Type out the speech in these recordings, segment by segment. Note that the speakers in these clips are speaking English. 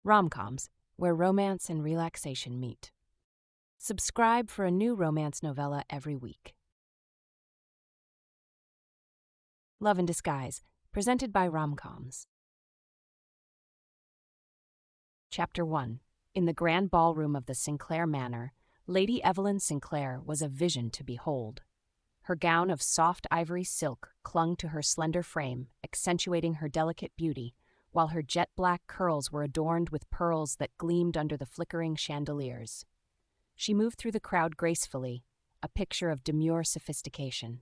RomCalms, where romance and relaxation meet. Subscribe for a new romance novella every week. Love in Disguise, presented by RomCalms. Chapter 1. In the grand ballroom of the Sinclair Manor, Lady Evelyn Sinclair was a vision to behold. Her gown of soft ivory silk clung to her slender frame, accentuating her delicate beauty, while her jet-black curls were adorned with pearls that gleamed under the flickering chandeliers. She moved through the crowd gracefully, a picture of demure sophistication.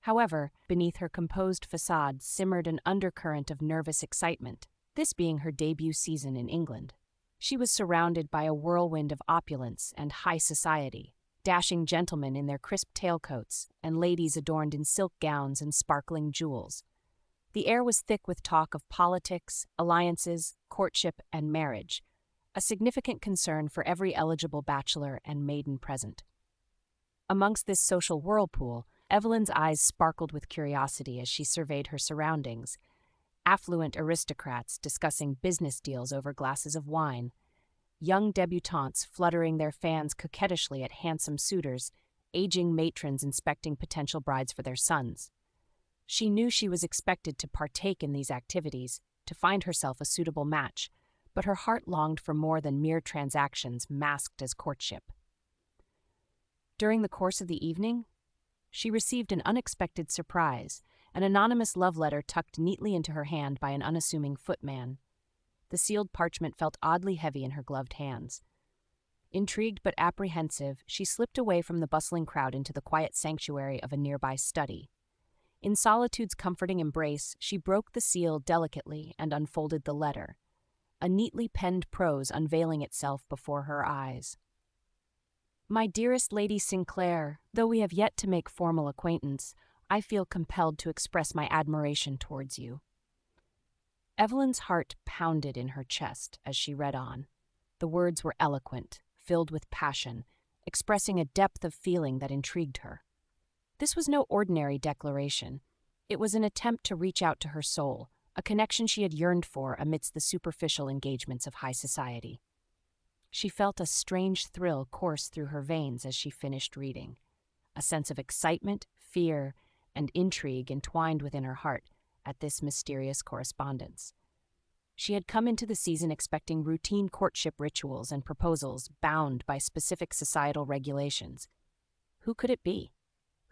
However, beneath her composed facade simmered an undercurrent of nervous excitement, this being her debut season in England. She was surrounded by a whirlwind of opulence and high society, dashing gentlemen in their crisp tailcoats and ladies adorned in silk gowns and sparkling jewels. The air was thick with talk of politics, alliances, courtship, and marriage, a significant concern for every eligible bachelor and maiden present. Amongst this social whirlpool, Evelyn's eyes sparkled with curiosity as she surveyed her surroundings. Affluent aristocrats discussing business deals over glasses of wine, young debutantes fluttering their fans coquettishly at handsome suitors, aging matrons inspecting potential brides for their sons. She knew she was expected to partake in these activities, to find herself a suitable match, but her heart longed for more than mere transactions masked as courtship. During the course of the evening, she received an unexpected surprise, an anonymous love letter tucked neatly into her hand by an unassuming footman. The sealed parchment felt oddly heavy in her gloved hands. Intrigued but apprehensive, she slipped away from the bustling crowd into the quiet sanctuary of a nearby study. In solitude's comforting embrace, she broke the seal delicately and unfolded the letter, a neatly penned prose unveiling itself before her eyes. My dearest Lady Sinclair, though we have yet to make formal acquaintance, I feel compelled to express my admiration towards you. Evelyn's heart pounded in her chest as she read on. The words were eloquent, filled with passion, expressing a depth of feeling that intrigued her. This was no ordinary declaration. It was an attempt to reach out to her soul, a connection she had yearned for amidst the superficial engagements of high society. She felt a strange thrill course through her veins as she finished reading. A sense of excitement, fear, and intrigue entwined within her heart at this mysterious correspondence. She had come into the season expecting routine courtship rituals and proposals bound by specific societal regulations. Who could it be?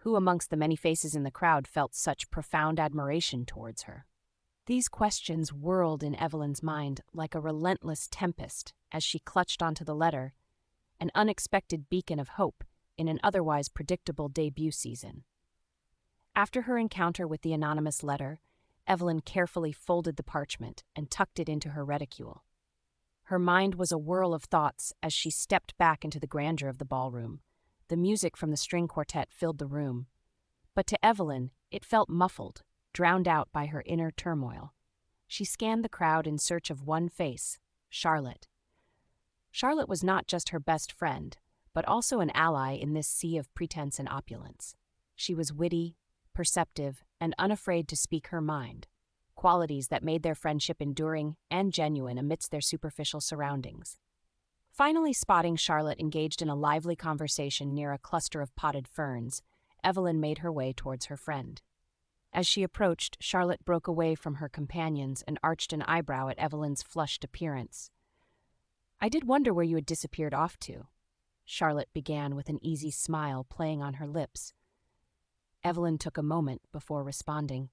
Who amongst the many faces in the crowd felt such profound admiration towards her? These questions whirled in Evelyn's mind like a relentless tempest as she clutched onto the letter, an unexpected beacon of hope in an otherwise predictable debut season. After her encounter with the anonymous letter, Evelyn carefully folded the parchment and tucked it into her reticule. Her mind was a whirl of thoughts as she stepped back into the grandeur of the ballroom. The music from the string quartet filled the room, but to Evelyn it felt muffled, drowned out by her inner turmoil. She scanned the crowd in search of one face, Charlotte. Charlotte was not just her best friend, but also an ally in this sea of pretense and opulence. She was witty, perceptive, and unafraid to speak her mind, qualities that made their friendship enduring and genuine amidst their superficial surroundings. Finally spotting Charlotte engaged in a lively conversation near a cluster of potted ferns, Evelyn made her way towards her friend. As she approached, Charlotte broke away from her companions and arched an eyebrow at Evelyn's flushed appearance. I did wonder where you had disappeared off to, Charlotte began with an easy smile playing on her lips. Evelyn took a moment before responding.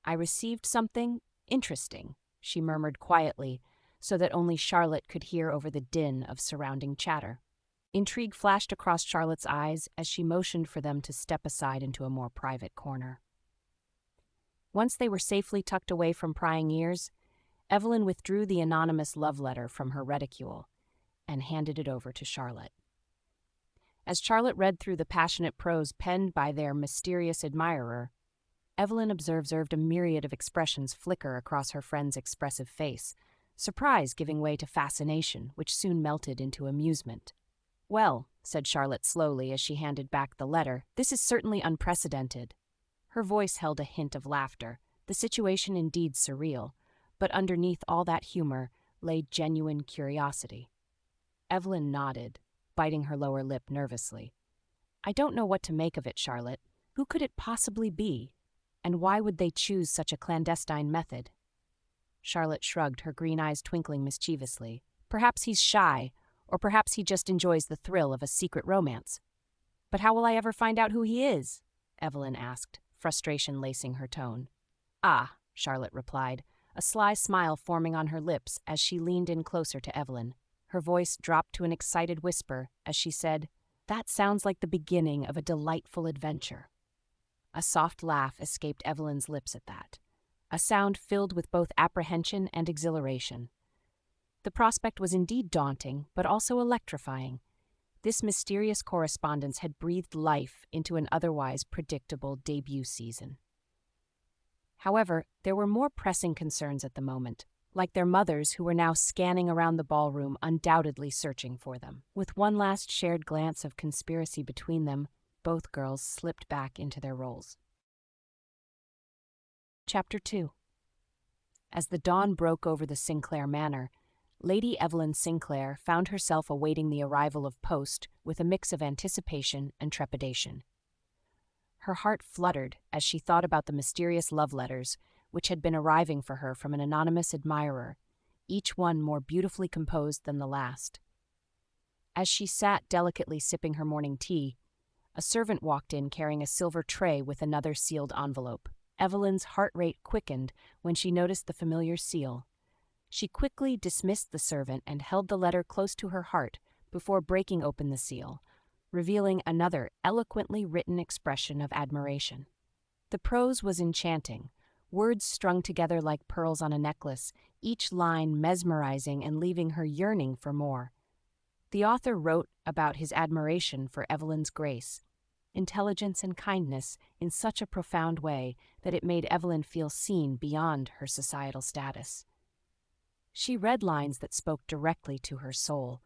I received something interesting, she murmured quietly, so that only Charlotte could hear over the din of surrounding chatter. Intrigue flashed across Charlotte's eyes as she motioned for them to step aside into a more private corner. Once they were safely tucked away from prying ears, Evelyn withdrew the anonymous love letter from her reticule and handed it over to Charlotte. As Charlotte read through the passionate prose penned by their mysterious admirer, Evelyn observed a myriad of expressions flicker across her friend's expressive face, surprise giving way to fascination, which soon melted into amusement. Well, said Charlotte slowly as she handed back the letter, this is certainly unprecedented. Her voice held a hint of laughter, the situation indeed surreal, but underneath all that humor lay genuine curiosity. Evelyn nodded, biting her lower lip nervously. "I don't know what to make of it, Charlotte. Who could it possibly be? And why would they choose such a clandestine method?" Charlotte shrugged, her green eyes twinkling mischievously. "Perhaps he's shy, or perhaps he just enjoys the thrill of a secret romance." "But how will I ever find out who he is?" Evelyn asked, frustration lacing her tone. "Ah," Charlotte replied, a sly smile forming on her lips as she leaned in closer to Evelyn. Her voice dropped to an excited whisper as she said, "That sounds like the beginning of a delightful adventure." A soft laugh escaped Evelyn's lips at that, a sound filled with both apprehension and exhilaration. The prospect was indeed daunting, but also electrifying. This mysterious correspondence had breathed life into an otherwise predictable debut season. However, there were more pressing concerns at the moment, like their mothers who were now scanning around the ballroom, undoubtedly searching for them. With one last shared glance of conspiracy between them, both girls slipped back into their roles. Chapter 2. As the dawn broke over the Sinclair manor, Lady Evelyn Sinclair found herself awaiting the arrival of post with a mix of anticipation and trepidation. Her heart fluttered as she thought about the mysterious love letters which had been arriving for her from an anonymous admirer, each one more beautifully composed than the last. As she sat delicately sipping her morning tea, a servant walked in carrying a silver tray with another sealed envelope. Evelyn's heart rate quickened when she noticed the familiar seal. She quickly dismissed the servant and held the letter close to her heart before breaking open the seal, revealing another eloquently written expression of admiration. The prose was enchanting, words strung together like pearls on a necklace, each line mesmerizing and leaving her yearning for more. The author wrote about his admiration for Evelyn's grace, intelligence, and kindness in such a profound way that it made Evelyn feel seen beyond her societal status. She read lines that spoke directly to her soul.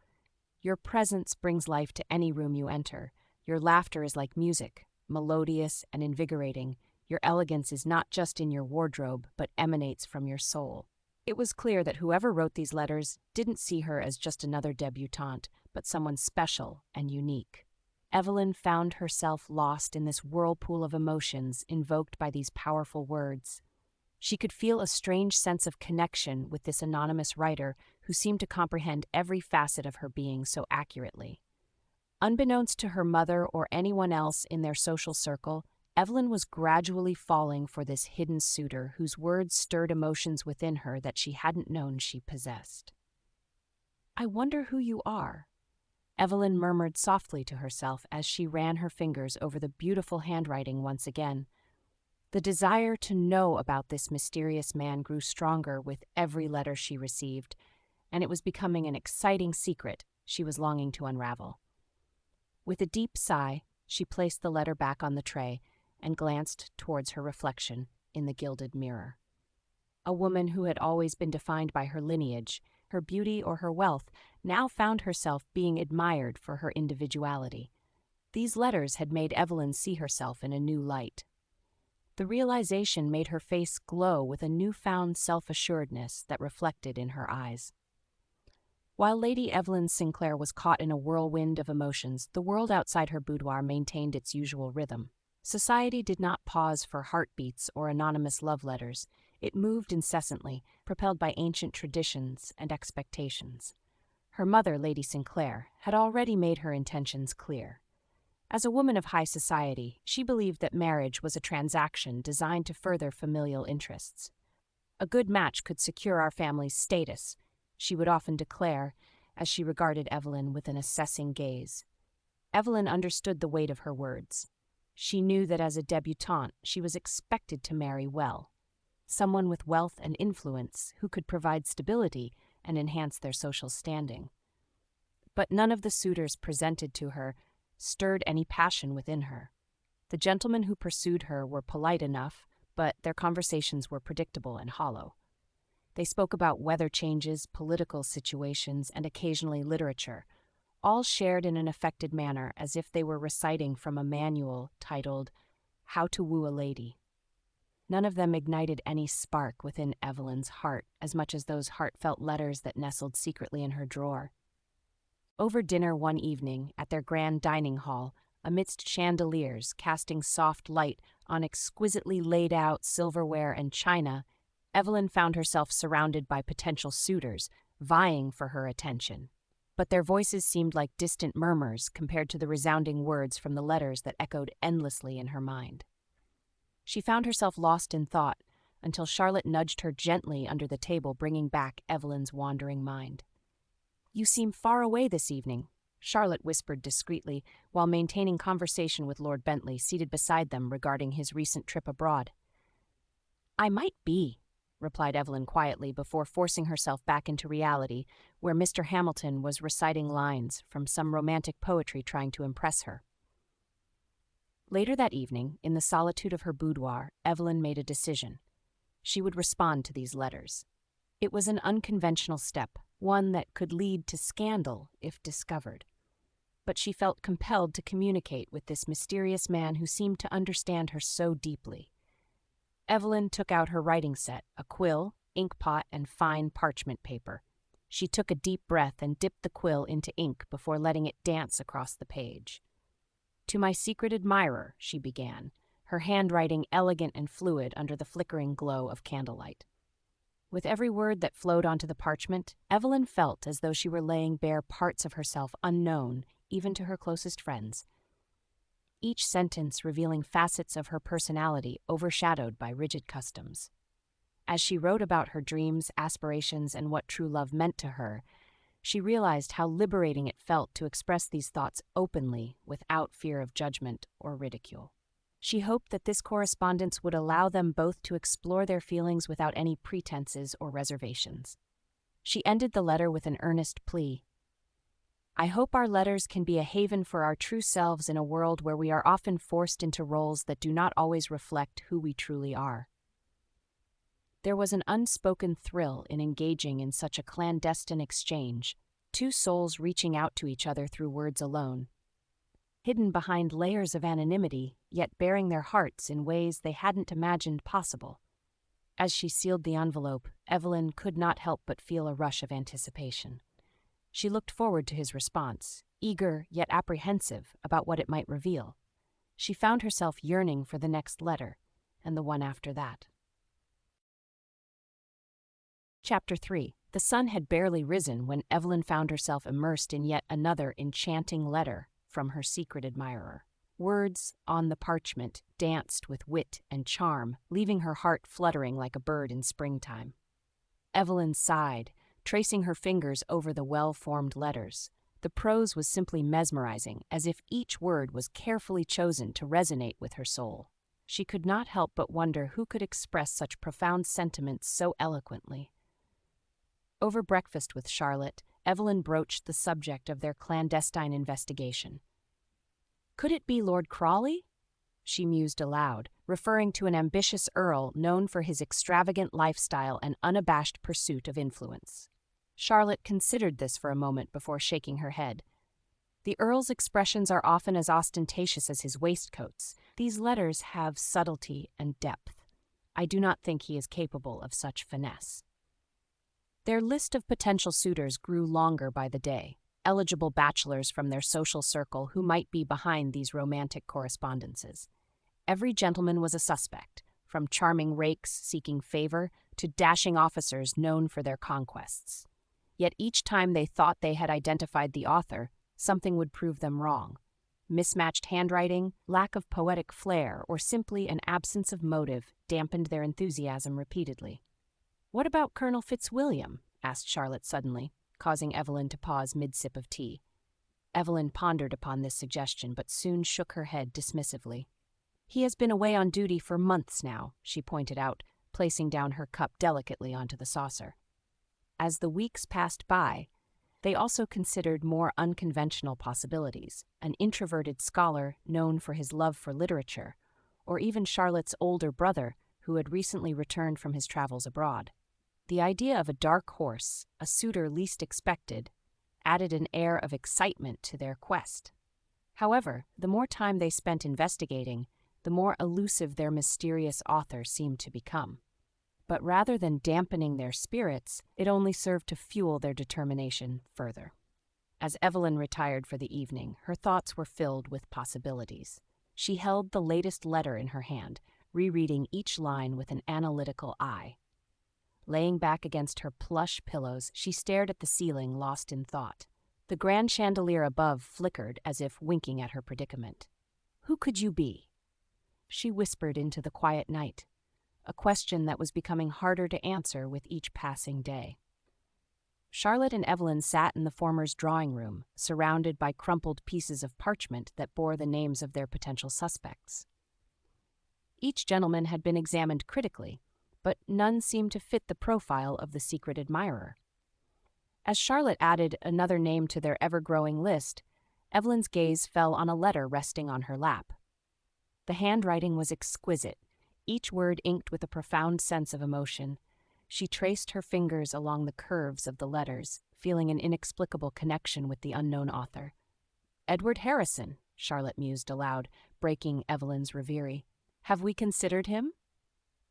"Your presence brings life to any room you enter. Your laughter is like music, melodious and invigorating. Your elegance is not just in your wardrobe, but emanates from your soul." It was clear that whoever wrote these letters didn't see her as just another debutante, but someone special and unique. Evelyn found herself lost in this whirlpool of emotions invoked by these powerful words. She could feel a strange sense of connection with this anonymous writer who seemed to comprehend every facet of her being so accurately. Unbeknownst to her mother or anyone else in their social circle, Evelyn was gradually falling for this hidden suitor whose words stirred emotions within her that she hadn't known she possessed. "I wonder who you are," Evelyn murmured softly to herself as she ran her fingers over the beautiful handwriting once again. The desire to know about this mysterious man grew stronger with every letter she received, and it was becoming an exciting secret she was longing to unravel. With a deep sigh, she placed the letter back on the tray and glanced towards her reflection in the gilded mirror. A woman who had always been defined by her lineage, her beauty, or her wealth, now found herself being admired for her individuality. These letters had made Evelyn see herself in a new light. The realization made her face glow with a newfound self-assuredness that reflected in her eyes. While Lady Evelyn Sinclair was caught in a whirlwind of emotions, the world outside her boudoir maintained its usual rhythm. Society did not pause for heartbeats or anonymous love letters. It moved incessantly, propelled by ancient traditions and expectations. Her mother, Lady Sinclair, had already made her intentions clear. As a woman of high society, she believed that marriage was a transaction designed to further familial interests. "A good match could secure our family's status," she would often declare, as she regarded Evelyn with an assessing gaze. Evelyn understood the weight of her words. She knew that as a debutante, she was expected to marry well, someone with wealth and influence who could provide stability and enhance their social standing. But none of the suitors presented to her stirred any passion within her. The gentlemen who pursued her were polite enough, but their conversations were predictable and hollow. They spoke about weather changes, political situations, and occasionally literature, all shared in an affected manner as if they were reciting from a manual titled How to Woo a Lady. None of them ignited any spark within Evelyn's heart as much as those heartfelt letters that nestled secretly in her drawer. Over dinner one evening, at their grand dining hall, amidst chandeliers casting soft light on exquisitely laid-out silverware and china, Evelyn found herself surrounded by potential suitors, vying for her attention. But their voices seemed like distant murmurs compared to the resounding words from the letters that echoed endlessly in her mind. She found herself lost in thought until Charlotte nudged her gently under the table, bringing back Evelyn's wandering mind. "You seem far away this evening," Charlotte whispered discreetly while maintaining conversation with Lord Bentley seated beside them regarding his recent trip abroad. "I might be," replied Evelyn quietly before forcing herself back into reality, where Mr. Hamilton was reciting lines from some romantic poetry trying to impress her. Later that evening, in the solitude of her boudoir, Evelyn made a decision. She would respond to these letters. It was an unconventional step, one that could lead to scandal if discovered. But she felt compelled to communicate with this mysterious man who seemed to understand her so deeply. Evelyn took out her writing set, a quill, inkpot, and fine parchment paper. She took a deep breath and dipped the quill into ink before letting it dance across the page. "To my secret admirer," she began, her handwriting elegant and fluid under the flickering glow of candlelight. With every word that flowed onto the parchment, Evelyn felt as though she were laying bare parts of herself unknown even to her closest friends. Each sentence revealing facets of her personality overshadowed by rigid customs. As she wrote about her dreams, aspirations, and what true love meant to her, she realized how liberating it felt to express these thoughts openly without fear of judgment or ridicule. She hoped that this correspondence would allow them both to explore their feelings without any pretenses or reservations. She ended the letter with an earnest plea. "I hope our letters can be a haven for our true selves in a world where we are often forced into roles that do not always reflect who we truly are." There was an unspoken thrill in engaging in such a clandestine exchange, two souls reaching out to each other through words alone. Hidden behind layers of anonymity, yet bearing their hearts in ways they hadn't imagined possible. As she sealed the envelope, Evelyn could not help but feel a rush of anticipation. She looked forward to his response, eager yet apprehensive about what it might reveal. She found herself yearning for the next letter, and the one after that. Chapter 3. The sun had barely risen when Evelyn found herself immersed in yet another enchanting letter from her secret admirer. Words on the parchment danced with wit and charm, leaving her heart fluttering like a bird in springtime. Evelyn sighed, tracing her fingers over the well-formed letters. The prose was simply mesmerizing, as if each word was carefully chosen to resonate with her soul. She could not help but wonder who could express such profound sentiments so eloquently. Over breakfast with Charlotte, Evelyn broached the subject of their clandestine investigation. "Could it be Lord Crawley?" she mused aloud, referring to an ambitious earl known for his extravagant lifestyle and unabashed pursuit of influence. Charlotte considered this for a moment before shaking her head. The earl's expressions are often as ostentatious as his waistcoats. These letters have subtlety and depth. I do not think he is capable of such finesse. Their list of potential suitors grew longer by the day, eligible bachelors from their social circle who might be behind these romantic correspondences. Every gentleman was a suspect, from charming rakes seeking favor to dashing officers known for their conquests. Yet each time they thought they had identified the author, something would prove them wrong. Mismatched handwriting, lack of poetic flair, or simply an absence of motive dampened their enthusiasm repeatedly. "What about Colonel Fitzwilliam?" asked Charlotte suddenly, causing Evelyn to pause mid-sip of tea. Evelyn pondered upon this suggestion, but soon shook her head dismissively. "He has been away on duty for months now," she pointed out, placing down her cup delicately onto the saucer. As the weeks passed by, they also considered more unconventional possibilities, an introverted scholar known for his love for literature, or even Charlotte's older brother who had recently returned from his travels abroad. The idea of a dark horse, a suitor least expected, added an air of excitement to their quest. However, the more time they spent investigating, the more elusive their mysterious author seemed to become. But rather than dampening their spirits, it only served to fuel their determination further. As Evelyn retired for the evening, her thoughts were filled with possibilities. She held the latest letter in her hand, rereading each line with an analytical eye. Laying back against her plush pillows, she stared at the ceiling, lost in thought. The grand chandelier above flickered as if winking at her predicament. "Who could you be?" she whispered into the quiet night, a question that was becoming harder to answer with each passing day. Charlotte and Evelyn sat in the former's drawing room, surrounded by crumpled pieces of parchment that bore the names of their potential suspects. Each gentleman had been examined critically, but none seemed to fit the profile of the secret admirer. As Charlotte added another name to their ever-growing list, Evelyn's gaze fell on a letter resting on her lap. The handwriting was exquisite, each word inked with a profound sense of emotion. She traced her fingers along the curves of the letters, feeling an inexplicable connection with the unknown author. "Edward Harrison," Charlotte mused aloud, breaking Evelyn's reverie. "Have we considered him?"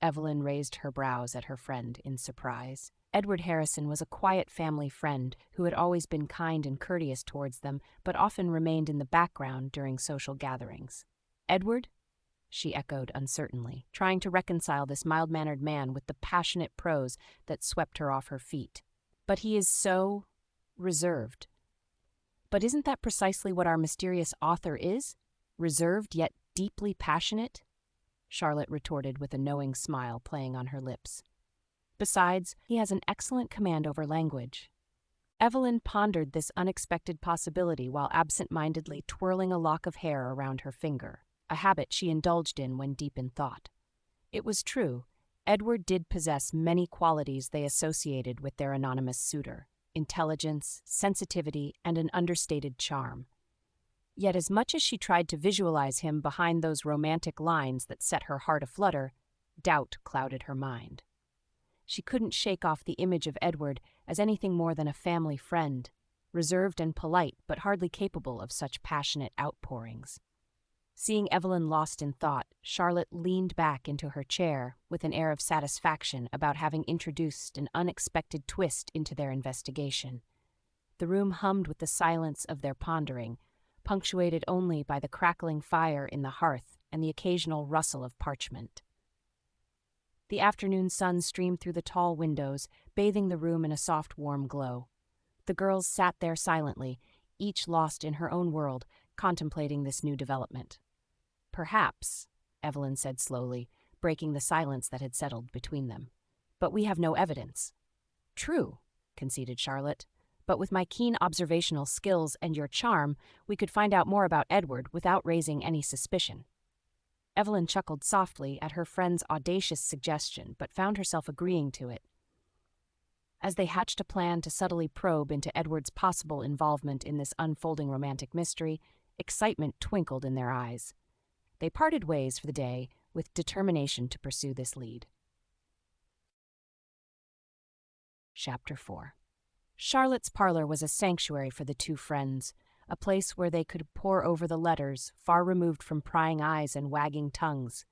Evelyn raised her brows at her friend in surprise. Edward Harrison was a quiet family friend who had always been kind and courteous towards them, but often remained in the background during social gatherings. "Edward?" she echoed uncertainly, trying to reconcile this mild-mannered man with the passionate prose that swept her off her feet. "But he is so reserved." "But isn't that precisely what our mysterious author is? Reserved yet deeply passionate?" Charlotte retorted with a knowing smile playing on her lips. "Besides, he has an excellent command over language." Evelyn pondered this unexpected possibility while absent-mindedly twirling a lock of hair around her finger, a habit she indulged in when deep in thought. It was true, Edward did possess many qualities they associated with their anonymous suitor: intelligence, sensitivity, and an understated charm. Yet as much as she tried to visualize him behind those romantic lines that set her heart aflutter, doubt clouded her mind. She couldn't shake off the image of Edward as anything more than a family friend, reserved and polite but hardly capable of such passionate outpourings. Seeing Evelyn lost in thought, Charlotte leaned back into her chair with an air of satisfaction about having introduced an unexpected twist into their investigation. The room hummed with the silence of their pondering, punctuated only by the crackling fire in the hearth and the occasional rustle of parchment. The afternoon sun streamed through the tall windows, bathing the room in a soft, warm glow. The girls sat there silently, each lost in her own world, contemplating this new development. "Perhaps," Evelyn said slowly, breaking the silence that had settled between them. "But we have no evidence." "True," conceded Charlotte. "But with my keen observational skills and your charm, we could find out more about Edward without raising any suspicion." Evelyn chuckled softly at her friend's audacious suggestion, but found herself agreeing to it. As they hatched a plan to subtly probe into Edward's possible involvement in this unfolding romantic mystery, excitement twinkled in their eyes. They parted ways for the day with determination to pursue this lead. Chapter 4. Charlotte's parlor was a sanctuary for the two friends, a place where they could pore over the letters, far removed from prying eyes and wagging tongues.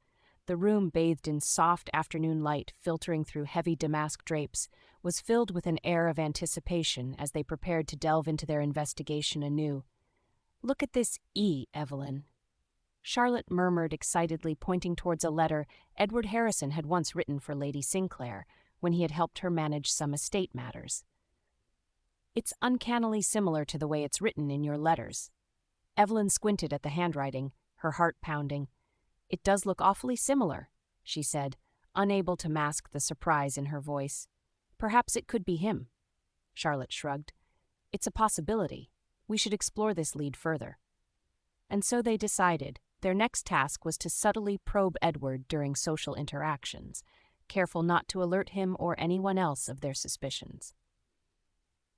The room, bathed in soft afternoon light filtering through heavy damask drapes, was filled with an air of anticipation as they prepared to delve into their investigation anew. "Look at this E, Evelyn," Charlotte murmured excitedly, pointing towards a letter Edward Harrison had once written for Lady Sinclair when he had helped her manage some estate matters. "It's uncannily similar to the way it's written in your letters." Evelyn squinted at the handwriting, her heart pounding. "It does look awfully similar," she said, unable to mask the surprise in her voice. "Perhaps it could be him." Charlotte shrugged. "It's a possibility. We should explore this lead further." And so they decided. Their next task was to subtly probe Edward during social interactions, careful not to alert him or anyone else of their suspicions.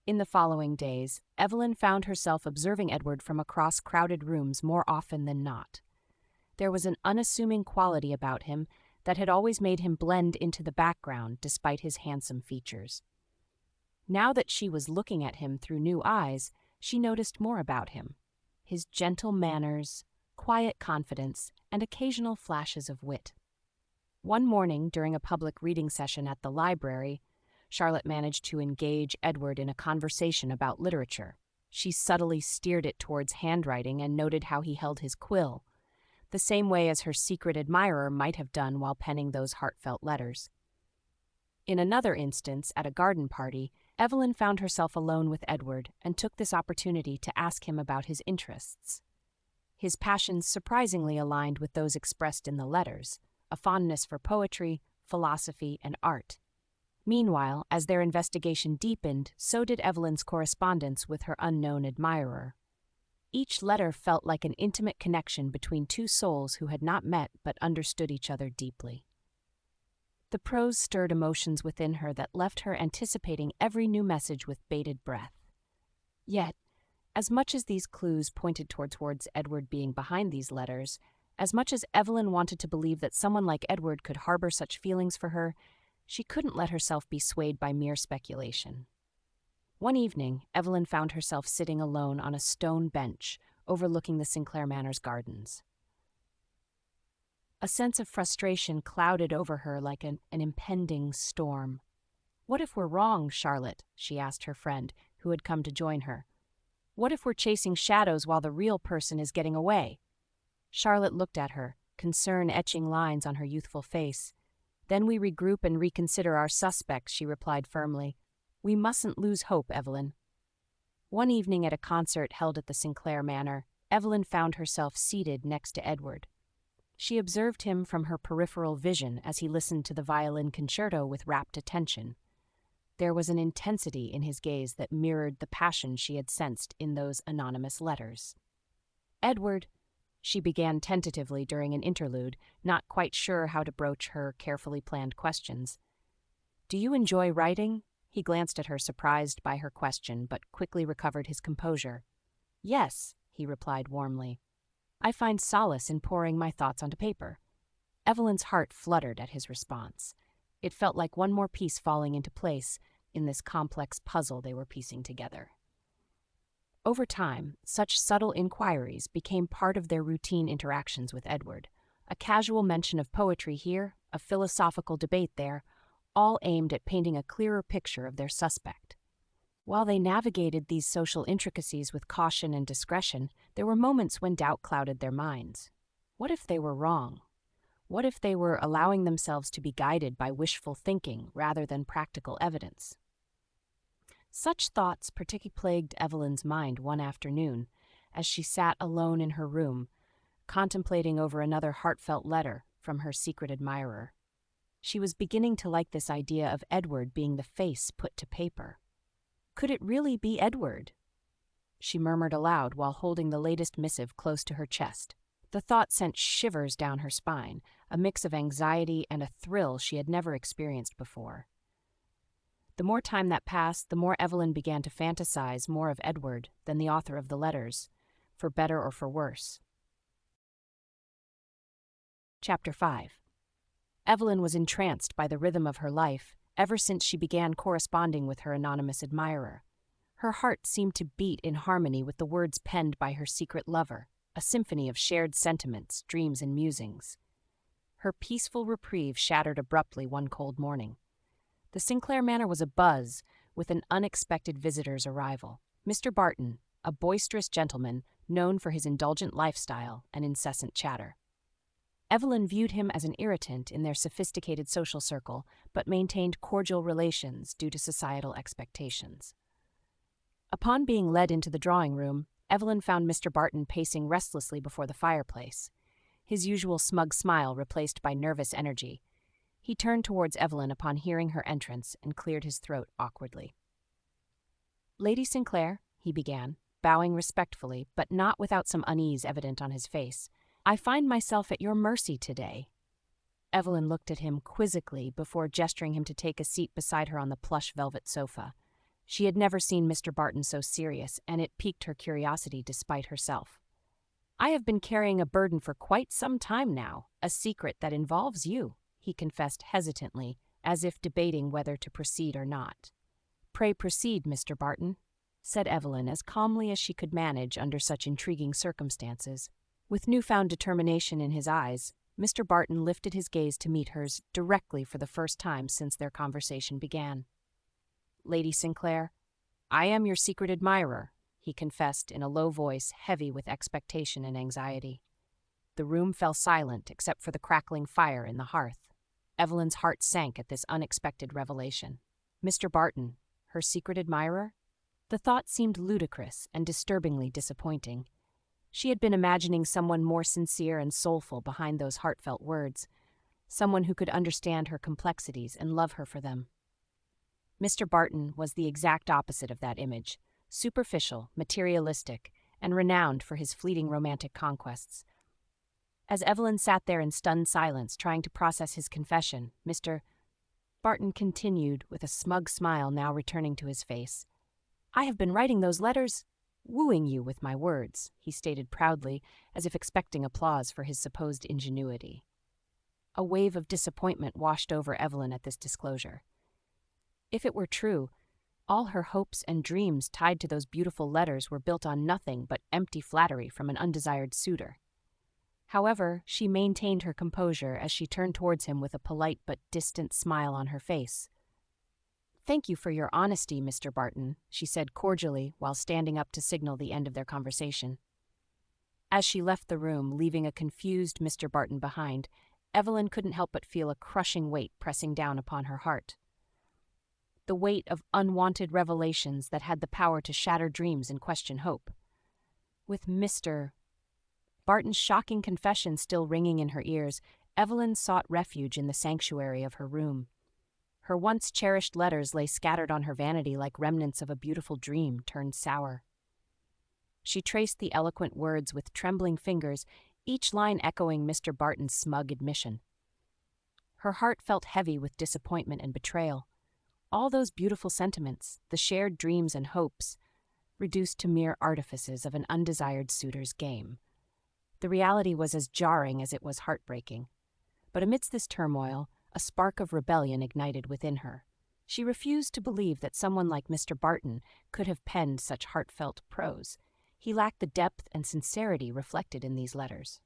In the following days, Evelyn found herself observing Edward from across crowded rooms more often than not. There was an unassuming quality about him that had always made him blend into the background despite his handsome features. Now that she was looking at him through new eyes, she noticed more about him. His gentle manners, quiet confidence, and occasional flashes of wit. One morning, during a public reading session at the library, Charlotte managed to engage Edward in a conversation about literature. She subtly steered it towards handwriting and noted how he held his quill, the same way as her secret admirer might have done while penning those heartfelt letters. In another instance, at a garden party, Evelyn found herself alone with Edward and took this opportunity to ask him about his interests. His passions surprisingly aligned with those expressed in the letters, a fondness for poetry, philosophy, and art. Meanwhile, as their investigation deepened, so did Evelyn's correspondence with her unknown admirer. Each letter felt like an intimate connection between two souls who had not met but understood each other deeply. The prose stirred emotions within her that left her anticipating every new message with bated breath. Yet, as much as these clues pointed towards Edward being behind these letters, as much as Evelyn wanted to believe that someone like Edward could harbor such feelings for her, she couldn't let herself be swayed by mere speculation. One evening, Evelyn found herself sitting alone on a stone bench overlooking the Sinclair Manor's gardens. A sense of frustration clouded over her like an impending storm. "What if we're wrong, Charlotte?" she asked her friend, who had come to join her. "What if we're chasing shadows while the real person is getting away?" Charlotte looked at her, concern etching lines on her youthful face. "Then we regroup and reconsider our suspects," she replied firmly. "We mustn't lose hope, Evelyn." One evening at a concert held at the Sinclair Manor, Evelyn found herself seated next to Edward. She observed him from her peripheral vision as he listened to the violin concerto with rapt attention. There was an intensity in his gaze that mirrored the passion she had sensed in those anonymous letters. "Edward," she began tentatively during an interlude, not quite sure how to broach her carefully planned questions. "Do you enjoy writing?" He glanced at her, surprised by her question, but quickly recovered his composure. "Yes," he replied warmly. "I find solace in pouring my thoughts onto paper." Evelyn's heart fluttered at his response. It felt like one more piece falling into place in this complex puzzle they were piecing together. Over time, such subtle inquiries became part of their routine interactions with Edward. A casual mention of poetry here, a philosophical debate there, all aimed at painting a clearer picture of their suspect. While they navigated these social intricacies with caution and discretion, there were moments when doubt clouded their minds. What if they were wrong? What if they were allowing themselves to be guided by wishful thinking rather than practical evidence? Such thoughts particularly plagued Evelyn's mind one afternoon, as she sat alone in her room, contemplating over another heartfelt letter from her secret admirer. She was beginning to like this idea of Edward being the face put to paper. Could it really be Edward? She murmured aloud while holding the latest missive close to her chest. The thought sent shivers down her spine, a mix of anxiety and a thrill she had never experienced before. The more time that passed, the more Evelyn began to fantasize more of Edward than the author of the letters, for better or for worse. Chapter 5. Evelyn was entranced by the rhythm of her life ever since she began corresponding with her anonymous admirer. Her heart seemed to beat in harmony with the words penned by her secret lover, a symphony of shared sentiments, dreams, and musings. Her peaceful reprieve shattered abruptly one cold morning. The Sinclair Manor was abuzz with an unexpected visitor's arrival. Mr. Barton, a boisterous gentleman known for his indulgent lifestyle and incessant chatter. Evelyn viewed him as an irritant in their sophisticated social circle, but maintained cordial relations due to societal expectations. Upon being led into the drawing room, Evelyn found Mr. Barton pacing restlessly before the fireplace, his usual smug smile replaced by nervous energy. He turned towards Evelyn upon hearing her entrance and cleared his throat awkwardly. "Lady Sinclair," he began, bowing respectfully, but not without some unease evident on his face, "I find myself at your mercy today." Evelyn looked at him quizzically before gesturing him to take a seat beside her on the plush velvet sofa. She had never seen Mr. Barton so serious, and it piqued her curiosity despite herself. "I have been carrying a burden for quite some time now, a secret that involves you," he confessed hesitantly, as if debating whether to proceed or not. "Pray proceed, Mr. Barton," said Evelyn as calmly as she could manage under such intriguing circumstances. With newfound determination in his eyes, Mr. Barton lifted his gaze to meet hers directly for the first time since their conversation began. "Lady Sinclair, I am your secret admirer," he confessed in a low voice heavy with expectation and anxiety. The room fell silent except for the crackling fire in the hearth. Evelyn's heart sank at this unexpected revelation. Mr. Barton, her secret admirer? The thought seemed ludicrous and disturbingly disappointing. She had been imagining someone more sincere and soulful behind those heartfelt words, someone who could understand her complexities and love her for them. Mr. Barton was the exact opposite of that image, superficial, materialistic, and renowned for his fleeting romantic conquests. As Evelyn sat there in stunned silence, trying to process his confession, Mr. Barton continued, with a smug smile now returning to his face. "I have been writing those letters, wooing you with my words," he stated proudly, as if expecting applause for his supposed ingenuity. A wave of disappointment washed over Evelyn at this disclosure. If it were true, all her hopes and dreams tied to those beautiful letters were built on nothing but empty flattery from an undesired suitor. However, she maintained her composure as she turned towards him with a polite but distant smile on her face. "Thank you for your honesty, Mr. Barton," she said cordially while standing up to signal the end of their conversation. As she left the room, leaving a confused Mr. Barton behind, Evelyn couldn't help but feel a crushing weight pressing down upon her heart. The weight of unwanted revelations that had the power to shatter dreams and question hope. With Mr. Barton's shocking confession still ringing in her ears, Evelyn sought refuge in the sanctuary of her room. Her once cherished letters lay scattered on her vanity like remnants of a beautiful dream turned sour. She traced the eloquent words with trembling fingers, each line echoing Mr. Barton's smug admission. Her heart felt heavy with disappointment and betrayal. All those beautiful sentiments, the shared dreams and hopes, reduced to mere artifices of an undesired suitor's game. The reality was as jarring as it was heartbreaking. But amidst this turmoil, a spark of rebellion ignited within her. She refused to believe that someone like Mr. Barton could have penned such heartfelt prose. He lacked the depth and sincerity reflected in these letters.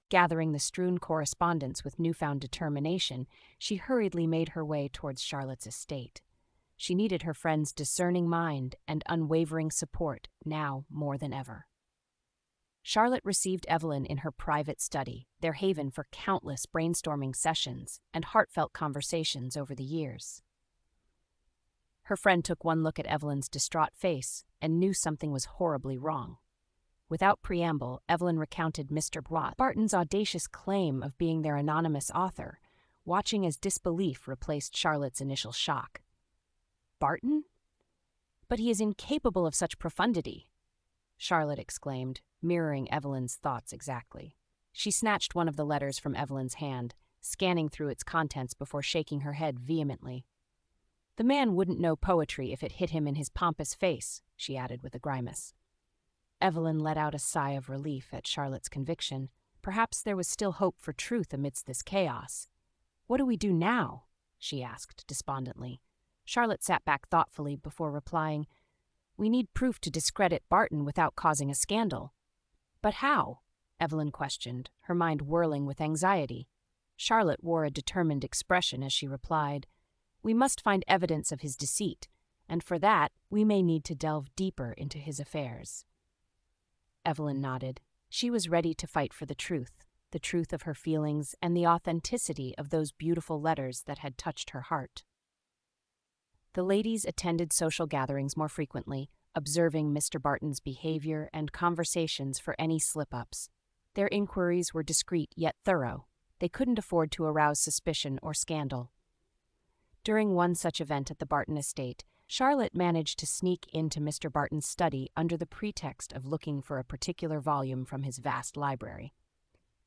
Gathering the strewn correspondence with newfound determination, she hurriedly made her way towards Charlotte's estate. She needed her friend's discerning mind and unwavering support now more than ever. Charlotte received Evelyn in her private study, their haven for countless brainstorming sessions and heartfelt conversations over the years. Her friend took one look at Evelyn's distraught face and knew something was horribly wrong. Without preamble, Evelyn recounted Mr. Barton's audacious claim of being their anonymous author, watching as disbelief replaced Charlotte's initial shock. "Barton? But he is incapable of such profundity," Charlotte exclaimed, mirroring Evelyn's thoughts exactly. She snatched one of the letters from Evelyn's hand, scanning through its contents before shaking her head vehemently. "The man wouldn't know poetry if it hit him in his pompous face," she added with a grimace. Evelyn let out a sigh of relief at Charlotte's conviction. Perhaps there was still hope for truth amidst this chaos. "What do we do now?" she asked despondently. Charlotte sat back thoughtfully before replying, "We need proof to discredit Barton without causing a scandal." "But how?" Evelyn questioned, her mind whirling with anxiety. Charlotte wore a determined expression as she replied, "We must find evidence of his deceit, and for that we may need to delve deeper into his affairs." Evelyn nodded. She was ready to fight for the truth of her feelings and the authenticity of those beautiful letters that had touched her heart. The ladies attended social gatherings more frequently, observing Mr. Barton's behavior and conversations for any slip-ups. Their inquiries were discreet yet thorough. They couldn't afford to arouse suspicion or scandal. During one such event at the Barton estate, Charlotte managed to sneak into Mr. Barton's study under the pretext of looking for a particular volume from his vast library.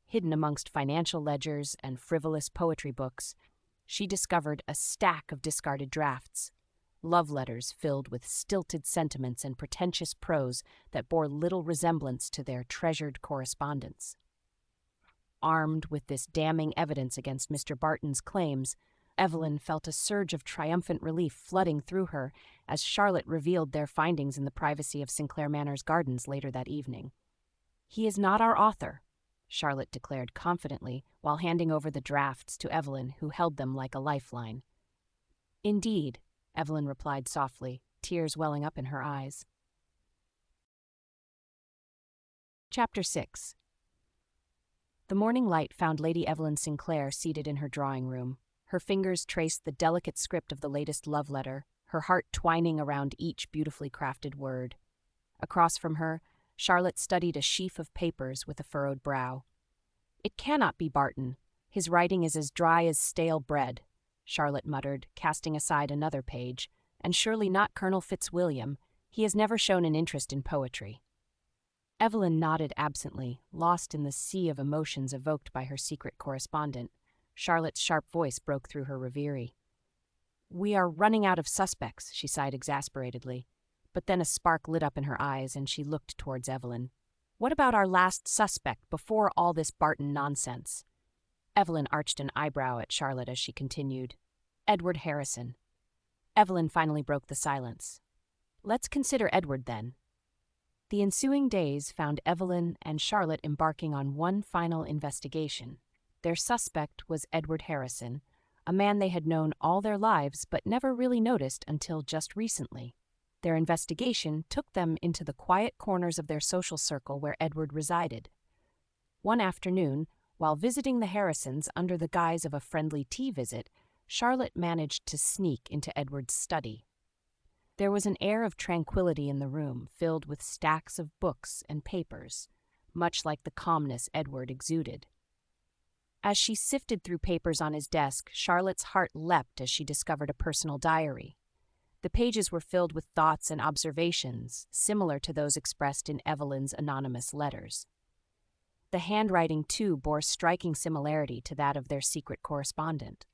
Hidden amongst financial ledgers and frivolous poetry books, she discovered a stack of discarded drafts, love letters filled with stilted sentiments and pretentious prose that bore little resemblance to their treasured correspondence. Armed with this damning evidence against Mr. Barton's claims, Evelyn felt a surge of triumphant relief flooding through her as Charlotte revealed their findings in the privacy of Sinclair Manor's gardens later that evening. "He is not our author," Charlotte declared confidently while handing over the drafts to Evelyn, who held them like a lifeline. "Indeed," Evelyn replied softly, tears welling up in her eyes. Chapter 6. The morning light found Lady Evelyn Sinclair seated in her drawing room. Her fingers traced the delicate script of the latest love letter, her heart twining around each beautifully crafted word. Across from her, Charlotte studied a sheaf of papers with a furrowed brow. "It cannot be Barton. His writing is as dry as stale bread," Charlotte muttered, casting aside another page. "And surely not Colonel Fitzwilliam. He has never shown an interest in poetry." Evelyn nodded absently, lost in the sea of emotions evoked by her secret correspondent. Charlotte's sharp voice broke through her reverie. "We are running out of suspects," she sighed exasperatedly. But then a spark lit up in her eyes, and she looked towards Evelyn. "What about our last suspect before all this Barton nonsense?" Evelyn arched an eyebrow at Charlotte as she continued. "Edward Harrison." Evelyn finally broke the silence. "Let's consider Edward, then." The ensuing days found Evelyn and Charlotte embarking on one final investigation. Their suspect was Edward Harrison, a man they had known all their lives but never really noticed until just recently. Their investigation took them into the quiet corners of their social circle where Edward resided. One afternoon, while visiting the Harrisons under the guise of a friendly tea visit, Charlotte managed to sneak into Edward's study. There was an air of tranquility in the room, filled with stacks of books and papers, much like the calmness Edward exuded. As she sifted through papers on his desk, Charlotte's heart leapt as she discovered a personal diary. The pages were filled with thoughts and observations, similar to those expressed in Evelyn's anonymous letters. The handwriting, too, bore striking similarity to that of their secret correspondent.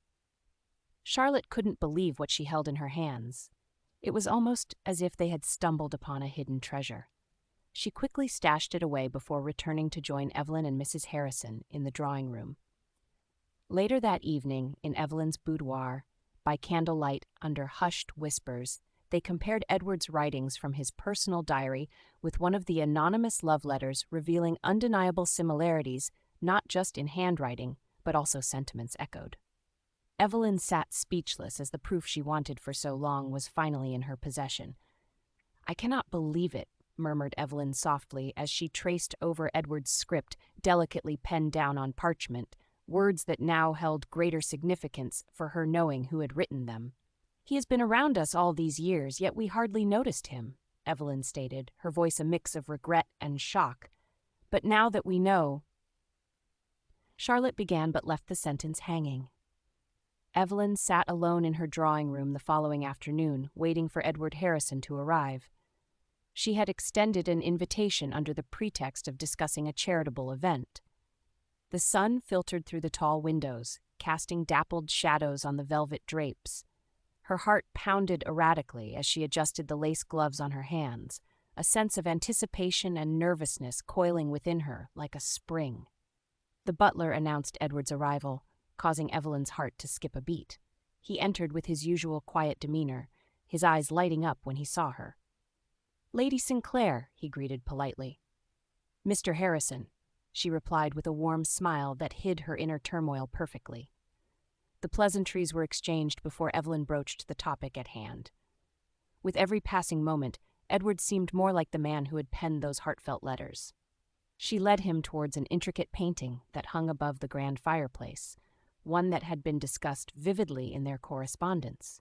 Charlotte couldn't believe what she held in her hands. It was almost as if they had stumbled upon a hidden treasure. She quickly stashed it away before returning to join Evelyn and Mrs. Harrison in the drawing room. Later that evening, in Evelyn's boudoir, by candlelight under hushed whispers, they compared Edward's writings from his personal diary with one of the anonymous love letters, revealing undeniable similarities not just in handwriting, but also sentiments echoed. Evelyn sat speechless as the proof she wanted for so long was finally in her possession. "I cannot believe it," murmured Evelyn softly as she traced over Edward's script, delicately penned down on parchment, words that now held greater significance for her knowing who had written them. "He has been around us all these years, yet we hardly noticed him," Evelyn stated, her voice a mix of regret and shock. "But now that we know—" Charlotte began but left the sentence hanging. Evelyn sat alone in her drawing room the following afternoon, waiting for Edward Harrison to arrive. She had extended an invitation under the pretext of discussing a charitable event. The sun filtered through the tall windows, casting dappled shadows on the velvet drapes. Her heart pounded erratically as she adjusted the lace gloves on her hands, a sense of anticipation and nervousness coiling within her like a spring. The butler announced Edward's arrival, causing Evelyn's heart to skip a beat. He entered with his usual quiet demeanor, his eyes lighting up when he saw her. "Lady Sinclair," he greeted politely. "Mr. Harrison," she replied with a warm smile that hid her inner turmoil perfectly. The pleasantries were exchanged before Evelyn broached the topic at hand. With every passing moment, Edward seemed more like the man who had penned those heartfelt letters. She led him towards an intricate painting that hung above the grand fireplace, one that had been discussed vividly in their correspondence.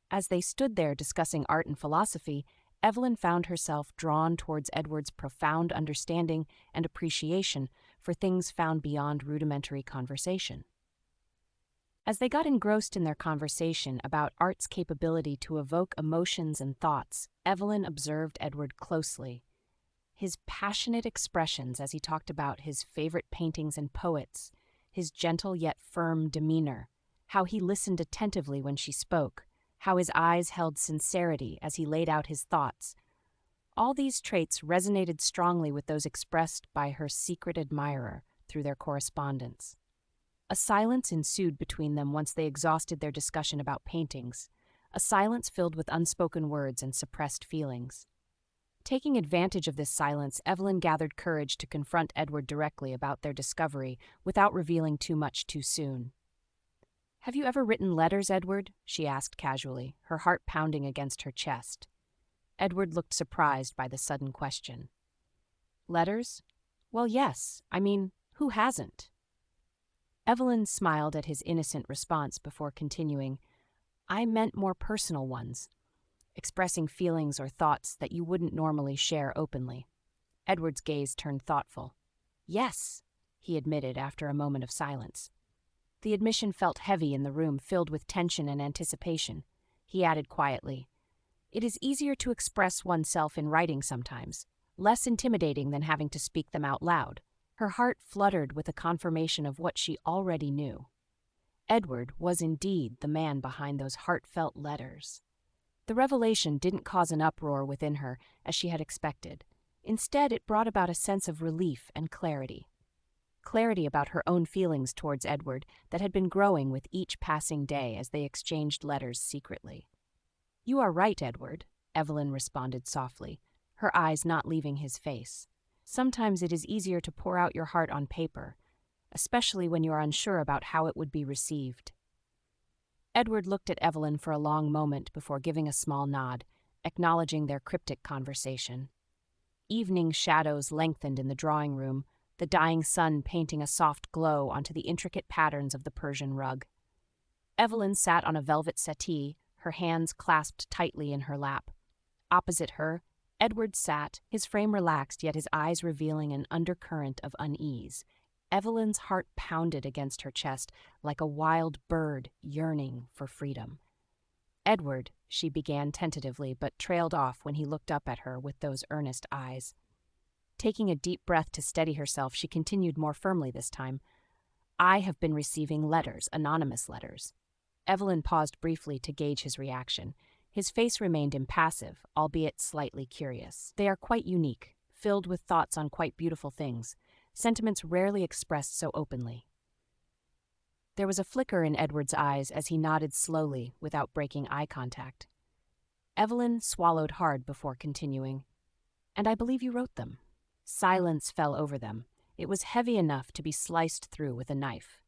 As they stood there discussing art and philosophy, Evelyn found herself drawn towards Edward's profound understanding and appreciation for things found beyond rudimentary conversation. As they got engrossed in their conversation about art's capability to evoke emotions and thoughts, Evelyn observed Edward closely. His passionate expressions as he talked about his favorite paintings and poets, his gentle yet firm demeanor, how he listened attentively when she spoke, how his eyes held sincerity as he laid out his thoughts. All these traits resonated strongly with those expressed by her secret admirer through their correspondence. A silence ensued between them once they exhausted their discussion about paintings, a silence filled with unspoken words and suppressed feelings. Taking advantage of this silence, Evelyn gathered courage to confront Edward directly about their discovery without revealing too much too soon. "Have you ever written letters, Edward?" she asked casually, her heart pounding against her chest. Edward looked surprised by the sudden question. "Letters? Well, yes. I mean, who hasn't?" Evelyn smiled at his innocent response before continuing, "I meant more personal ones, expressing feelings or thoughts that you wouldn't normally share openly." Edward's gaze turned thoughtful. "Yes," he admitted after a moment of silence. The admission felt heavy in the room, filled with tension and anticipation. He added quietly, "It is easier to express oneself in writing sometimes, less intimidating than having to speak them out loud." Her heart fluttered with a confirmation of what she already knew. Edward was indeed the man behind those heartfelt letters. The revelation didn't cause an uproar within her, as she had expected. Instead, it brought about a sense of relief and clarity. Clarity about her own feelings towards Edward that had been growing with each passing day as they exchanged letters secretly. "You are right, Edward," Evelyn responded softly, her eyes not leaving his face. "Sometimes it is easier to pour out your heart on paper, especially when you are unsure about how it would be received." Edward looked at Evelyn for a long moment before giving a small nod, acknowledging their cryptic conversation. Evening shadows lengthened in the drawing room, the dying sun painting a soft glow onto the intricate patterns of the Persian rug. Evelyn sat on a velvet settee, her hands clasped tightly in her lap. Opposite her, Edward sat, his frame relaxed yet his eyes revealing an undercurrent of unease. Evelyn's heart pounded against her chest like a wild bird yearning for freedom. "Edward," she began tentatively, but trailed off when he looked up at her with those earnest eyes. Taking a deep breath to steady herself, she continued more firmly this time. "I have been receiving letters, anonymous letters." Evelyn paused briefly to gauge his reaction. His face remained impassive, albeit slightly curious. "They are quite unique, filled with thoughts on quite beautiful things, sentiments rarely expressed so openly." There was a flicker in Edward's eyes as he nodded slowly without breaking eye contact. Evelyn swallowed hard before continuing. "And I believe you wrote them." Silence fell over them. It was heavy enough to be sliced through with a knife.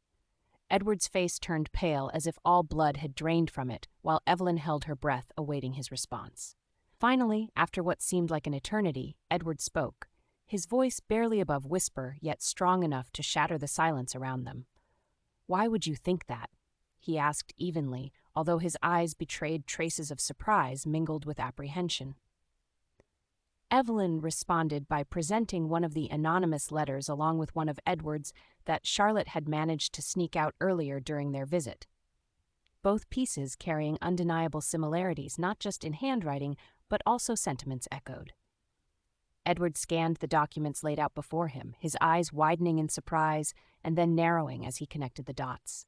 Edward's face turned pale as if all blood had drained from it, while Evelyn held her breath, awaiting his response. Finally, after what seemed like an eternity, Edward spoke, his voice barely above whisper, yet strong enough to shatter the silence around them. "Why would you think that?" he asked evenly, although his eyes betrayed traces of surprise mingled with apprehension. Evelyn responded by presenting one of the anonymous letters along with one of Edward's that Charlotte had managed to sneak out earlier during their visit. Both pieces carrying undeniable similarities, not just in handwriting, but also sentiments echoed. Edward scanned the documents laid out before him, his eyes widening in surprise and then narrowing as he connected the dots.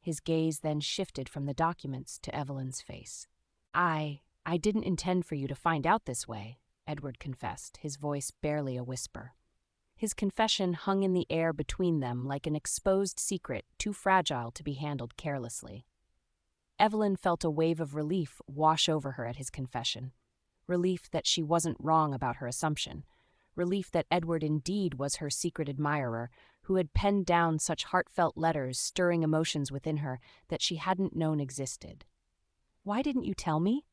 His gaze then shifted from the documents to Evelyn's face. I didn't intend for you to find out this way," Edward confessed, his voice barely a whisper. His confession hung in the air between them like an exposed secret too fragile to be handled carelessly. Evelyn felt a wave of relief wash over her at his confession. Relief that she wasn't wrong about her assumption. Relief that Edward indeed was her secret admirer, who had penned down such heartfelt letters stirring emotions within her that she hadn't known existed. "Why didn't you tell me?"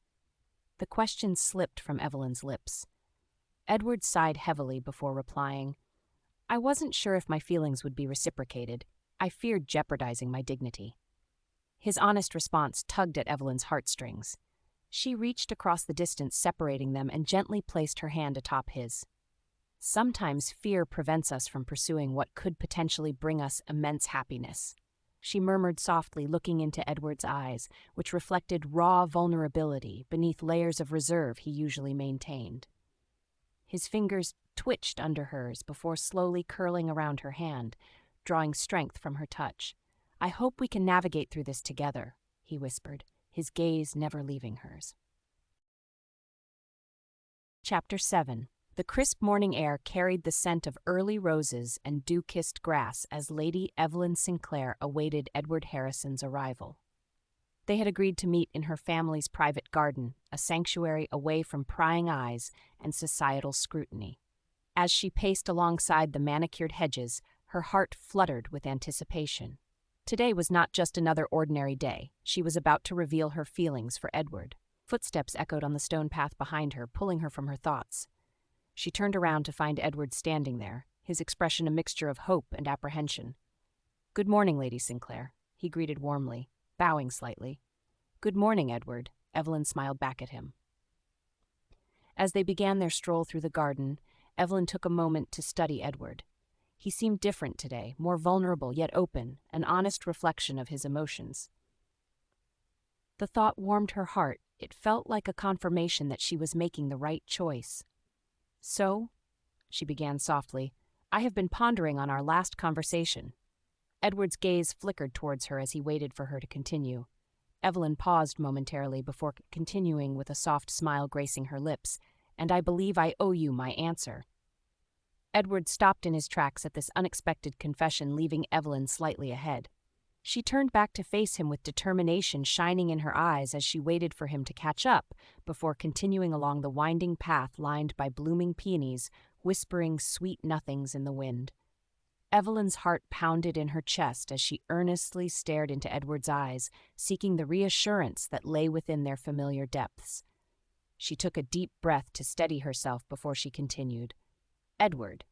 The question slipped from Evelyn's lips. Edward sighed heavily before replying, "I wasn't sure if my feelings would be reciprocated. I feared jeopardizing my dignity." His honest response tugged at Evelyn's heartstrings. She reached across the distance separating them and gently placed her hand atop his. "Sometimes fear prevents us from pursuing what could potentially bring us immense happiness," she murmured softly, looking into Edward's eyes, which reflected raw vulnerability beneath layers of reserve he usually maintained. His fingers twitched under hers before slowly curling around her hand, drawing strength from her touch. "I hope we can navigate through this together," he whispered, his gaze never leaving hers. Chapter 7. The crisp morning air carried the scent of early roses and dew-kissed grass as Lady Evelyn Sinclair awaited Edward Harrison's arrival. They had agreed to meet in her family's private garden, a sanctuary away from prying eyes and societal scrutiny. As she paced alongside the manicured hedges, her heart fluttered with anticipation. Today was not just another ordinary day. She was about to reveal her feelings for Edward. Footsteps echoed on the stone path behind her, pulling her from her thoughts. She turned around to find Edward standing there, his expression a mixture of hope and apprehension. "Good morning, Lady Sinclair," he greeted warmly, bowing slightly. "Good morning, Edward," Evelyn smiled back at him. As they began their stroll through the garden, Evelyn took a moment to study Edward. He seemed different today, more vulnerable yet open, an honest reflection of his emotions. The thought warmed her heart. It felt like a confirmation that she was making the right choice. "So," she began softly, "I have been pondering on our last conversation." Edward's gaze flickered towards her as he waited for her to continue. Evelyn paused momentarily before continuing with a soft smile gracing her lips. "And I believe I owe you my answer." Edward stopped in his tracks at this unexpected confession, leaving Evelyn slightly ahead. She turned back to face him with determination shining in her eyes as she waited for him to catch up before continuing along the winding path lined by blooming peonies, whispering sweet nothings in the wind. Evelyn's heart pounded in her chest as she earnestly stared into Edward's eyes, seeking the reassurance that lay within their familiar depths. She took a deep breath to steady herself before she continued. "Edward,"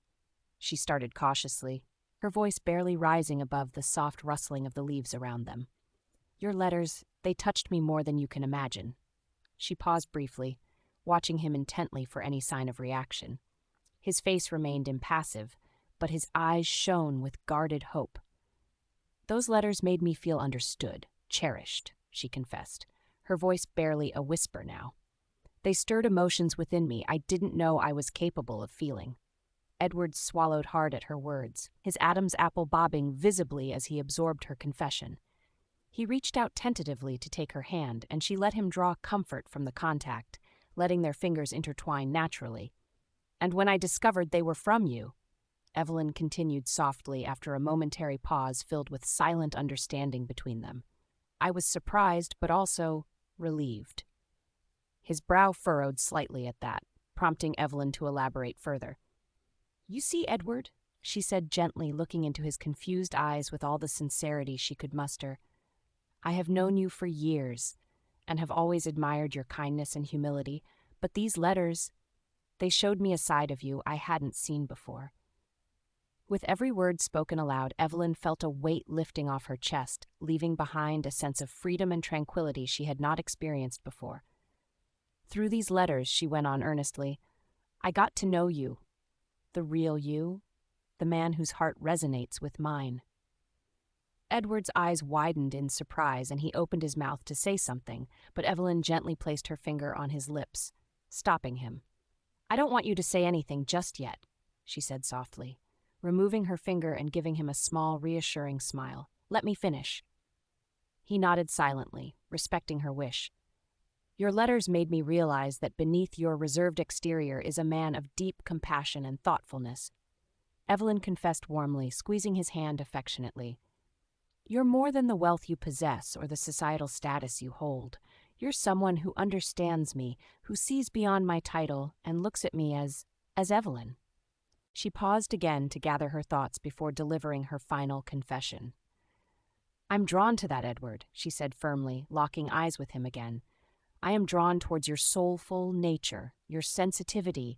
she started cautiously, her voice barely rising above the soft rustling of the leaves around them. "Your letters, they touched me more than you can imagine." She paused briefly, watching him intently for any sign of reaction. His face remained impassive, but his eyes shone with guarded hope. "Those letters made me feel understood, cherished," she confessed, her voice barely a whisper now. "They stirred emotions within me I didn't know I was capable of feeling." Edward swallowed hard at her words, his Adam's apple bobbing visibly as he absorbed her confession. He reached out tentatively to take her hand, and she let him draw comfort from the contact, letting their fingers intertwine naturally. "And when I discovered they were from you," Evelyn continued softly after a momentary pause filled with silent understanding between them, "I was surprised but also relieved." His brow furrowed slightly at that, prompting Evelyn to elaborate further. "You see, Edward," she said gently, looking into his confused eyes with all the sincerity she could muster, "I have known you for years, and have always admired your kindness and humility, but these letters, they showed me a side of you I hadn't seen before." With every word spoken aloud, Evelyn felt a weight lifting off her chest, leaving behind a sense of freedom and tranquility she had not experienced before. "Through these letters," she went on earnestly, "I got to know you, the real you, the man whose heart resonates with mine." Edward's eyes widened in surprise, and he opened his mouth to say something, but Evelyn gently placed her finger on his lips, stopping him. "I don't want you to say anything just yet," she said softly, removing her finger and giving him a small, reassuring smile. "Let me finish." He nodded silently, respecting her wish. "Your letters made me realize that beneath your reserved exterior is a man of deep compassion and thoughtfulness." Evelyn confessed warmly, squeezing his hand affectionately. "You're more than the wealth you possess or the societal status you hold. You're someone who understands me, who sees beyond my title and looks at me as Evelyn." She paused again to gather her thoughts before delivering her final confession. "I'm drawn to that, Edward," she said firmly, locking eyes with him again. "I am drawn towards your soulful nature, your sensitivity,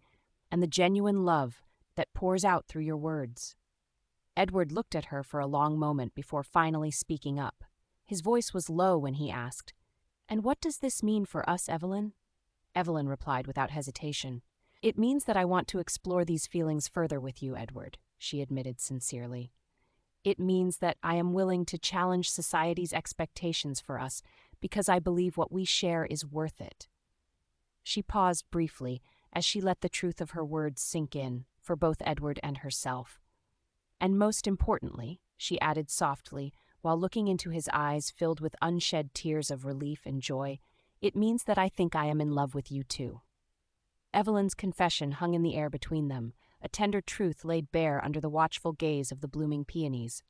and the genuine love that pours out through your words." Edward looked at her for a long moment before finally speaking up. His voice was low when he asked, "And what does this mean for us, Evelyn?" Evelyn replied without hesitation. "It means that I want to explore these feelings further with you, Edward," she admitted sincerely. "It means that I am willing to challenge society's expectations for us because I believe what we share is worth it." She paused briefly as she let the truth of her words sink in, for both Edward and herself. "And most importantly," she added softly, while looking into his eyes filled with unshed tears of relief and joy, "it means that I think I am in love with you too." Evelyn's confession hung in the air between them, a tender truth laid bare under the watchful gaze of the blooming peonies.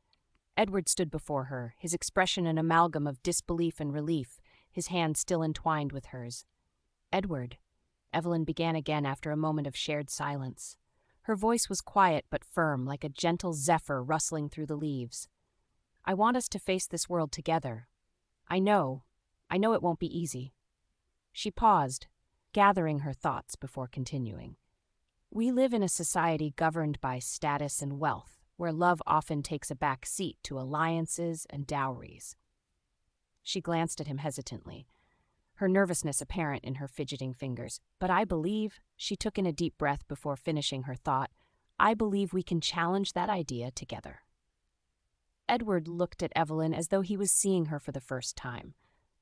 Edward stood before her, his expression an amalgam of disbelief and relief, his hand still entwined with hers. "Edward," Evelyn began again after a moment of shared silence. Her voice was quiet but firm, like a gentle zephyr rustling through the leaves. "I want us to face this world together. I know it won't be easy." She paused, gathering her thoughts before continuing. "We live in a society governed by status and wealth, where love often takes a back seat to alliances and dowries." She glanced at him hesitantly, her nervousness apparent in her fidgeting fingers. "But I believe," she took in a deep breath before finishing her thought, "I believe we can challenge that idea together." Edward looked at Evelyn as though he was seeing her for the first time.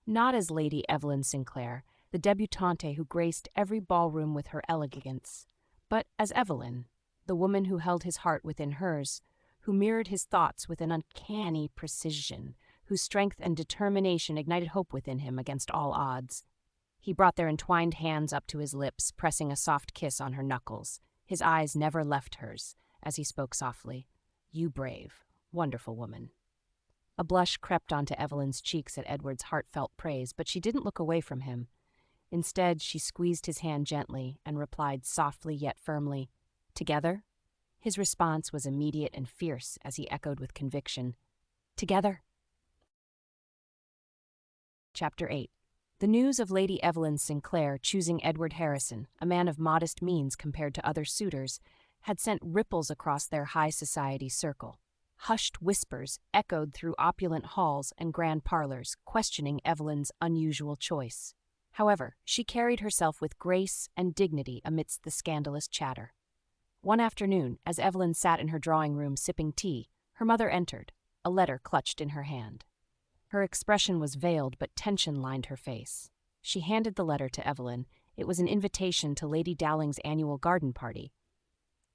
Not as Lady Evelyn Sinclair, the debutante who graced every ballroom with her elegance, but as Evelyn, the woman who held his heart within hers, who mirrored his thoughts with an uncanny precision, whose strength and determination ignited hope within him against all odds. He brought their entwined hands up to his lips, pressing a soft kiss on her knuckles. His eyes never left hers, as he spoke softly, "You brave, wonderful woman." A blush crept onto Evelyn's cheeks at Edward's heartfelt praise, but she didn't look away from him. Instead, she squeezed his hand gently and replied softly yet firmly, "Together?" His response was immediate and fierce as he echoed with conviction, "Together." Chapter 8. The news of Lady Evelyn Sinclair choosing Edward Harrison, a man of modest means compared to other suitors, had sent ripples across their high society circle. Hushed whispers echoed through opulent halls and grand parlors, questioning Evelyn's unusual choice. However, she carried herself with grace and dignity amidst the scandalous chatter. One afternoon, as Evelyn sat in her drawing room sipping tea, her mother entered, a letter clutched in her hand. Her expression was veiled, but tension lined her face. She handed the letter to Evelyn. It was an invitation to Lady Dowling's annual garden party.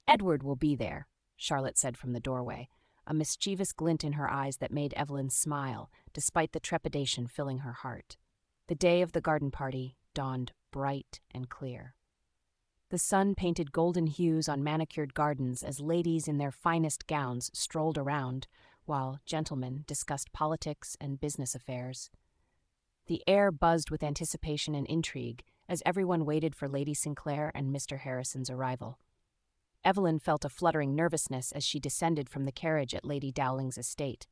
"Edward will be there," Charlotte said from the doorway, a mischievous glint in her eyes that made Evelyn smile, despite the trepidation filling her heart. The day of the garden party dawned bright and clear. The sun painted golden hues on manicured gardens as ladies in their finest gowns strolled around, while gentlemen discussed politics and business affairs. The air buzzed with anticipation and intrigue as everyone waited for Lady Sinclair and Mr. Harrison's arrival. Evelyn felt a fluttering nervousness as she descended from the carriage at Lady Dowling's estate,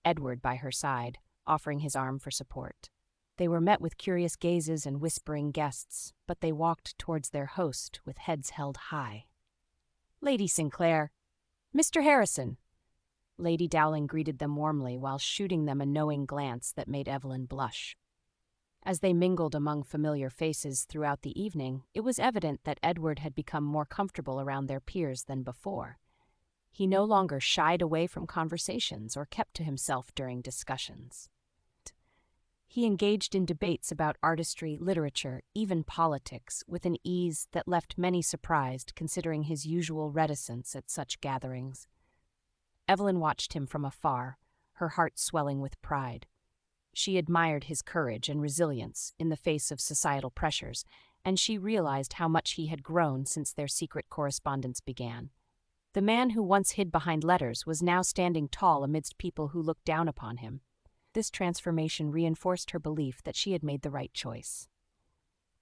Edward by her side, offering his arm for support. They were met with curious gazes and whispering guests, but they walked towards their host with heads held high. "Lady Sinclair! Mr. Harrison!" Lady Dowling greeted them warmly while shooting them a knowing glance that made Evelyn blush. As they mingled among familiar faces throughout the evening, it was evident that Edward had become more comfortable around their peers than before. He no longer shied away from conversations or kept to himself during discussions. He engaged in debates about artistry, literature, even politics, with an ease that left many surprised considering his usual reticence at such gatherings. Evelyn watched him from afar, her heart swelling with pride. She admired his courage and resilience in the face of societal pressures, and she realized how much he had grown since their secret correspondence began. The man who once hid behind letters was now standing tall amidst people who looked down upon him. This transformation reinforced her belief that she had made the right choice.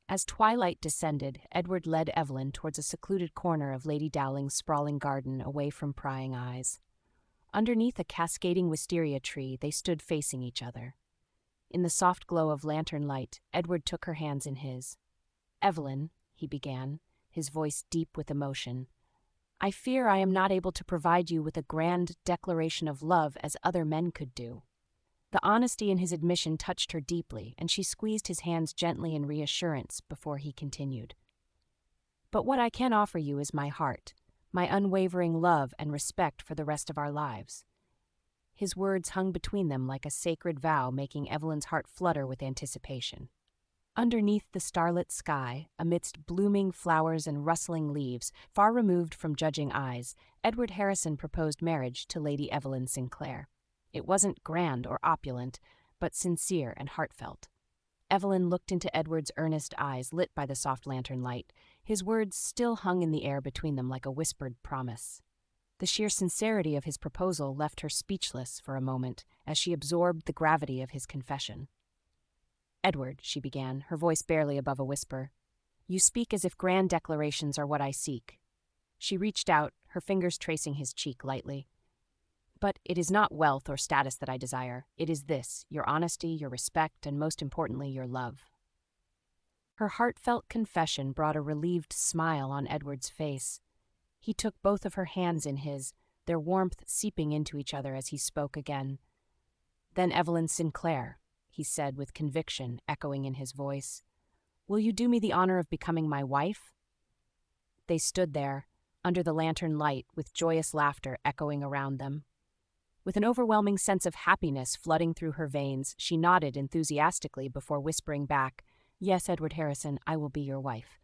As twilight descended, Edward led Evelyn towards a secluded corner of Lady Dowling's sprawling garden away from prying eyes. Underneath a cascading wisteria tree, they stood facing each other. In the soft glow of lantern light, Edward took her hands in his. "Evelyn," he began, his voice deep with emotion, "I fear I am not able to provide you with a grand declaration of love as other men could do." The honesty in his admission touched her deeply, and she squeezed his hands gently in reassurance before he continued. "But what I can offer you is my heart, my unwavering love and respect for the rest of our lives." His words hung between them like a sacred vow, making Evelyn's heart flutter with anticipation. Underneath the starlit sky, amidst blooming flowers and rustling leaves, far removed from judging eyes, Edward Harrison proposed marriage to Lady Evelyn Sinclair. It wasn't grand or opulent, but sincere and heartfelt. Evelyn looked into Edward's earnest eyes lit by the soft lantern light. His words still hung in the air between them like a whispered promise. The sheer sincerity of his proposal left her speechless for a moment as she absorbed the gravity of his confession. "Edward," she began, her voice barely above a whisper, "you speak as if grand declarations are what I seek." She reached out, her fingers tracing his cheek lightly. "But it is not wealth or status that I desire. It is this, your honesty, your respect, and most importantly, your love." Her heartfelt confession brought a relieved smile on Edward's face. He took both of her hands in his, their warmth seeping into each other as he spoke again. "Then, Evelyn Sinclair," he said with conviction echoing in his voice, "will you do me the honor of becoming my wife?" They stood there, under the lantern light, with joyous laughter echoing around them. With an overwhelming sense of happiness flooding through her veins, she nodded enthusiastically before whispering back, "Yes, Edward Harrison, I will be your wife.